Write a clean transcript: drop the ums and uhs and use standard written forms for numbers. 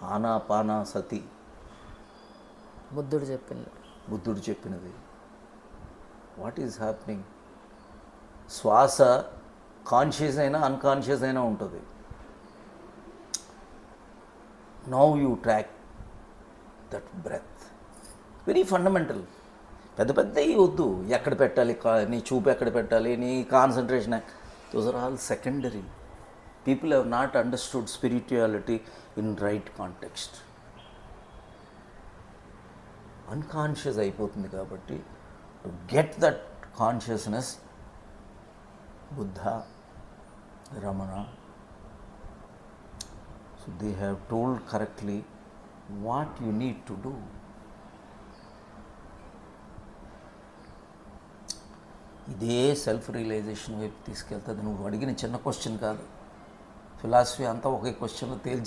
ఆనాపానసతి బుద్ధుడు చెప్పినది. What is happening? శ్వాస కాన్షియస్ అయినా అన్కాన్షియస్ అయినా ఉంటుంది. Now you track that breath. Very fundamental. పెద్ద పెద్దవి వద్దు. ఎక్కడ పెట్టాలి, నీ చూపు ఎక్కడ పెట్టాలి, నీ concentration, those are all secondary. People have not understood spirituality in right context. Unconscious అయిపోతుంది. కాబట్టి to get that consciousness, Buddha, Ramana, so they have told correctly what you need to do. ఇదే సెల్ఫ్ రియలైజేషన్ వైపు తీసుకెళ్తుంది. నువ్వు అడిగిన చిన్న క్వశ్చన్ కాదు. Philosophy అంతా ఒకే క్వశ్చన్లో తేల్చి